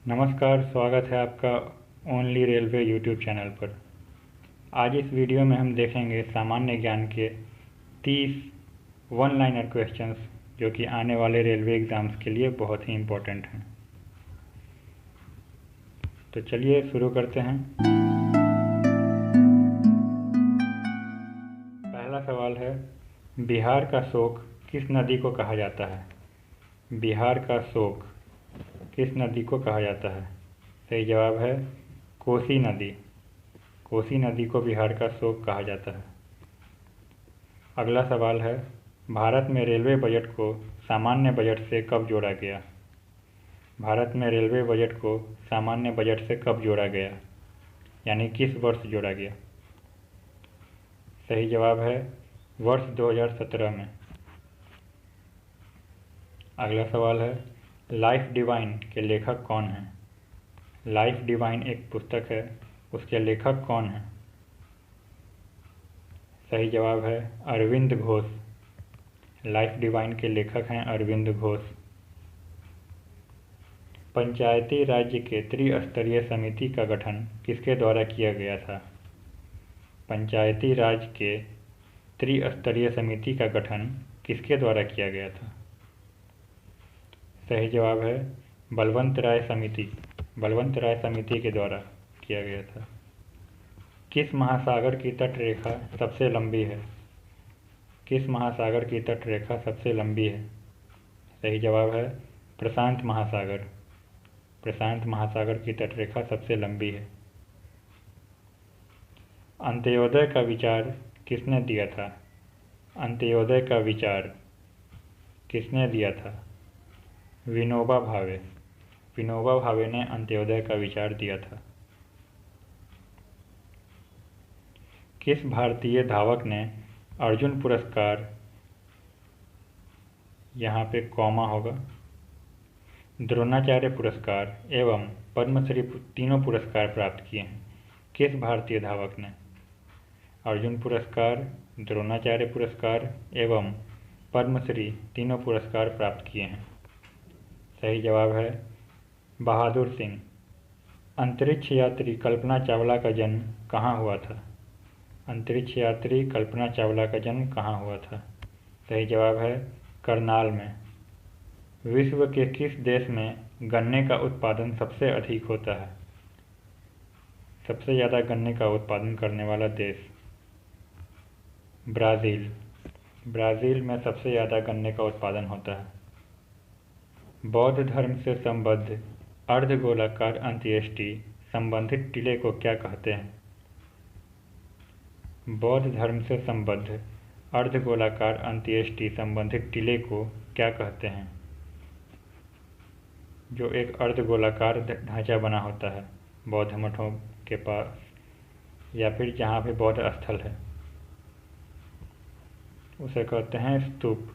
नमस्कार, स्वागत है आपका ओनली रेलवे यूट्यूब चैनल पर। आज इस वीडियो में हम देखेंगे सामान्य ज्ञान के 30 वन लाइनर क्वेश्चंस जो कि आने वाले रेलवे एग्ज़ाम्स के लिए बहुत ही इम्पोर्टेंट हैं। तो चलिए शुरू करते हैं। पहला सवाल है, बिहार का शोक किस नदी को कहा जाता है? बिहार का शोक किस नदी को कहा जाता है? सही जवाब है कोसी नदी। कोसी नदी को बिहार का शोक कहा जाता है। अगला सवाल है, भारत में रेलवे बजट को सामान्य बजट से कब जोड़ा गया? भारत में रेलवे बजट को सामान्य बजट से कब जोड़ा गया, यानी किस वर्ष जोड़ा गया? सही जवाब है वर्ष 2017 में। अगला सवाल है, लाइफ डिवाइन के लेखक कौन हैं? लाइफ डिवाइन एक पुस्तक है, उसके लेखक कौन हैं? सही जवाब है अरविंद घोष। लाइफ डिवाइन के लेखक हैं अरविंद घोष। पंचायती राज्य के त्रिस्तरीय समिति का गठन किसके द्वारा किया गया था? पंचायती राज के त्रिस्तरीय समिति का गठन किसके द्वारा किया गया था? सही जवाब है बलवंत राय समिति के द्वारा किया गया था। किस महासागर की तट रेखा सबसे लंबी है? किस महासागर की तट रेखा सबसे लंबी है? सही जवाब है प्रशांत महासागर। प्रशांत महासागर की तट रेखा सबसे लंबी है। अंत्योदय का विचार किसने दिया था? अंत्योदय का विचार किसने दिया था? विनोबा भावे। विनोबा भावे ने अंत्योदय का विचार दिया था। किस भारतीय धावक ने अर्जुन पुरस्कार, यहाँ पे कॉमा होगा, द्रोणाचार्य पुरस्कार एवं पद्मश्री तीनों पुरस्कार प्राप्त किए हैं? किस भारतीय धावक ने अर्जुन पुरस्कार, द्रोणाचार्य पुरस्कार एवं पद्मश्री तीनों पुरस्कार प्राप्त किए हैं? सही जवाब है बहादुर सिंह। अंतरिक्ष यात्री कल्पना चावला का जन्म कहाँ हुआ था? अंतरिक्ष यात्री कल्पना चावला का जन्म कहाँ हुआ था? सही जवाब है करनाल में। विश्व के किस देश में गन्ने का उत्पादन सबसे अधिक होता है? सबसे ज़्यादा गन्ने का उत्पादन करने वाला देश ब्राज़ील। ब्राज़ील में सबसे ज़्यादा गन्ने का उत्पादन होता है। बौद्ध धर्म से संबद्ध अर्धगोलाकार अंत्येष्टि संबंधित टीले को क्या कहते हैं? बौद्ध धर्म से संबद्ध अर्धगोलाकार अंत्येष्टि संबंधित टीले को क्या कहते हैं? जो एक अर्धगोलाकार ढांचा बना होता है बौद्ध मठों के पास या फिर जहाँ भी बौद्ध स्थल है, उसे कहते हैं स्तूप।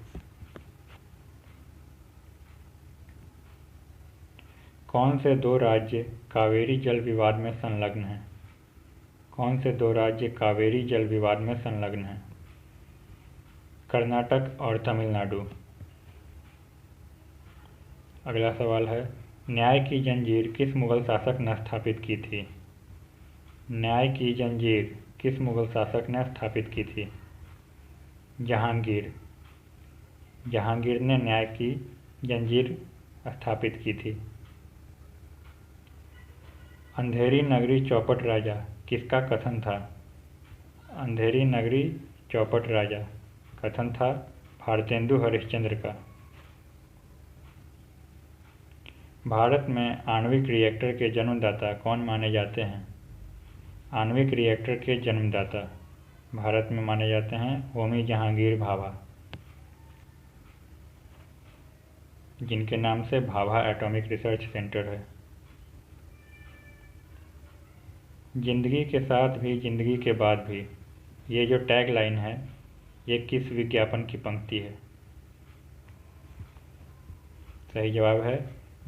कौन से दो राज्य कावेरी जल विवाद में संलग्न हैं? कौन से दो राज्य कावेरी जल विवाद में संलग्न हैं? कर्नाटक और तमिलनाडु। अगला सवाल है, न्याय की जंजीर किस मुगल शासक ने स्थापित की थी? न्याय की जंजीर किस मुगल शासक ने स्थापित की थी? जहांगीर। जहांगीर ने न्याय की जंजीर स्थापित की थी। अंधेरी नगरी चौपट राजा किसका कथन था? अंधेरी नगरी चौपट राजा कथन था भारतेंदु हरिश्चंद्र का। भारत में आणविक रिएक्टर के जन्मदाता कौन माने जाते हैं? आणविक रिएक्टर के जन्मदाता भारत में माने जाते हैं होमी जहांगीर भाभा, जिनके नाम से भाभा एटॉमिक रिसर्च सेंटर है। जिंदगी के साथ भी जिंदगी के बाद भी, ये जो टैग लाइन है ये किस विज्ञापन की पंक्ति है? सही जवाब है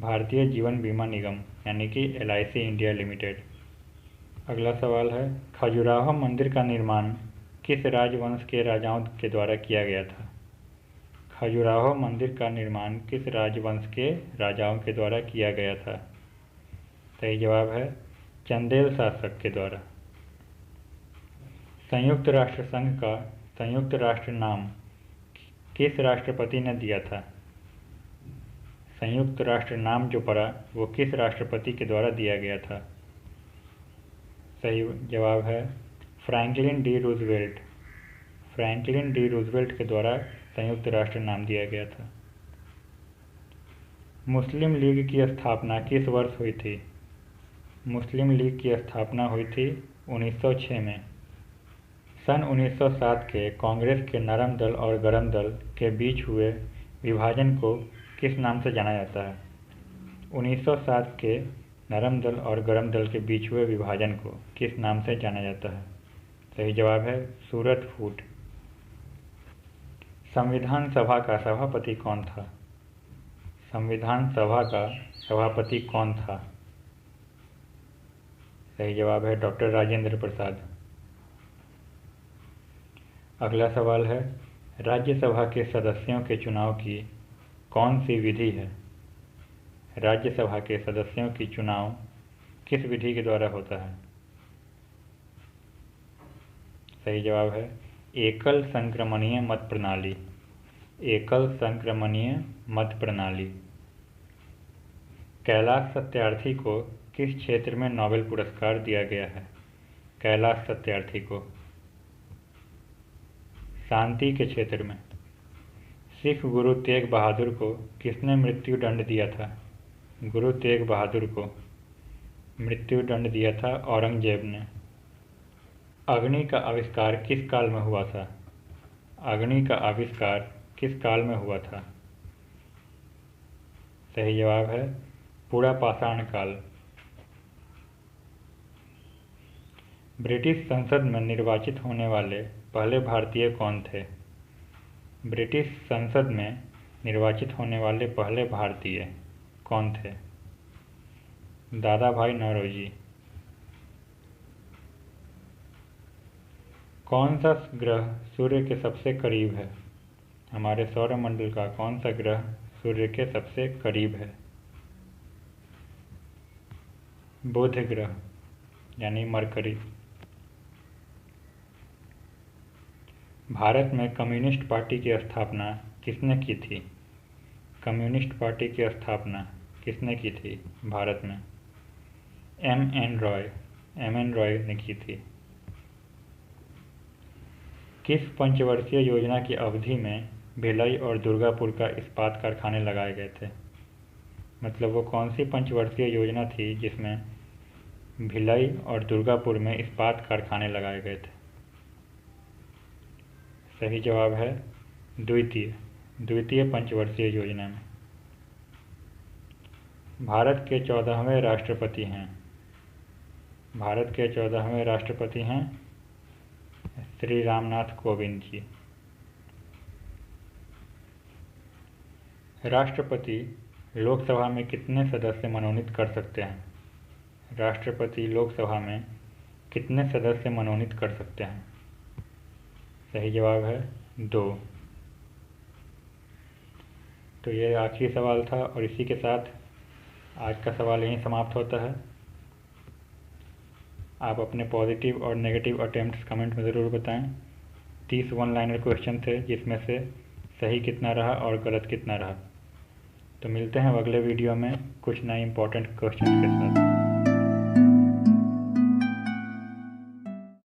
भारतीय जीवन बीमा निगम, यानी कि LIC इंडिया लिमिटेड। अगला सवाल है, खजुराहो मंदिर का निर्माण किस राजवंश के राजाओं के द्वारा किया गया था? खजुराहो मंदिर का निर्माण किस राजवंश के राजाओं के द्वारा किया गया था? सही जवाब है चंदेल शासक के द्वारा। संयुक्त राष्ट्र संघ का संयुक्त राष्ट्र नाम किस राष्ट्रपति ने दिया था? संयुक्त राष्ट्र नाम जो पड़ा वो किस राष्ट्रपति के द्वारा दिया गया था? सही जवाब है Franklin D Roosevelt. Franklin D Roosevelt के द्वारा संयुक्त राष्ट्र नाम दिया गया था। मुस्लिम लीग की स्थापना किस वर्ष हुई थी? मुस्लिम लीग की स्थापना हुई थी 1906 में। सन 1907 के कांग्रेस के नरम दल और गरम दल के बीच हुए विभाजन को किस नाम से जाना जाता है? 1907 के नरम दल और गरम दल के बीच हुए विभाजन को किस नाम से जाना जाता है? सही जवाब है सूरत फूट। संविधान सभा का सभापति कौन था? संविधान सभा का सभापति कौन था? सही जवाब है डॉक्टर राजेंद्र प्रसाद। अगला सवाल है राज्यसभा के सदस्यों के चुनाव की कौन सी विधि है? राज्यसभा के सदस्यों की चुनाव किस विधि के द्वारा होता है? सही जवाब है एकल संक्रमणीय मत प्रणाली। एकल संक्रमणीय मत प्रणाली। कैलाश सत्यार्थी को किस क्षेत्र में नोबेल पुरस्कार दिया गया है? कैलाश सत्यार्थी को शांति के क्षेत्र में। सिख गुरु तेग बहादुर को किसने मृत्यु दंड दिया था? गुरु तेग बहादुर को मृत्यु दंड दिया था औरंगजेब ने। अग्नि का आविष्कार किस काल में हुआ था? अग्नि का आविष्कार किस काल में हुआ था? सही जवाब है पूरा पाषाण काल। ब्रिटिश संसद में निर्वाचित होने वाले पहले भारतीय कौन थे? ब्रिटिश संसद में निर्वाचित होने वाले पहले भारतीय कौन थे? दादा भाई नौरोजी। कौन सा ग्रह सूर्य के सबसे करीब है? हमारे सौरमंडल का कौन सा ग्रह सूर्य के सबसे करीब है? बुध ग्रह यानी मरकरी। भारत में कम्युनिस्ट पार्टी की स्थापना किसने की थी? कम्युनिस्ट पार्टी की स्थापना किसने की थी भारत में? एम.एन. रॉय ने की थी। किस पंचवर्षीय योजना की अवधि में भिलाई और दुर्गापुर का इस्पात कारखाने लगाए गए थे? मतलब वो कौन सी पंचवर्षीय योजना थी जिसमें भिलाई और दुर्गापुर में इस्पात कारखाने लगाए गए थे? सही जवाब है द्वितीय पंचवर्षीय योजना में। भारत के 14वें राष्ट्रपति हैं। भारत के 14वें राष्ट्रपति हैं श्री रामनाथ कोविंद जी। राष्ट्रपति लोकसभा में कितने सदस्य मनोनीत कर सकते हैं? राष्ट्रपति लोकसभा में कितने सदस्य मनोनीत कर सकते हैं? सही जवाब है 2। तो ये आखिरी सवाल था और इसी के साथ आज का सवाल यहीं समाप्त होता है। आप अपने पॉजिटिव और नेगेटिव अटेम्प्ट्स कमेंट में ज़रूर बताएं। 30 वन लाइनर क्वेश्चन थे जिसमें से सही कितना रहा और गलत कितना रहा। तो मिलते हैं अगले वीडियो में कुछ नए इंपॉर्टेंट क्वेश्चन के साथ।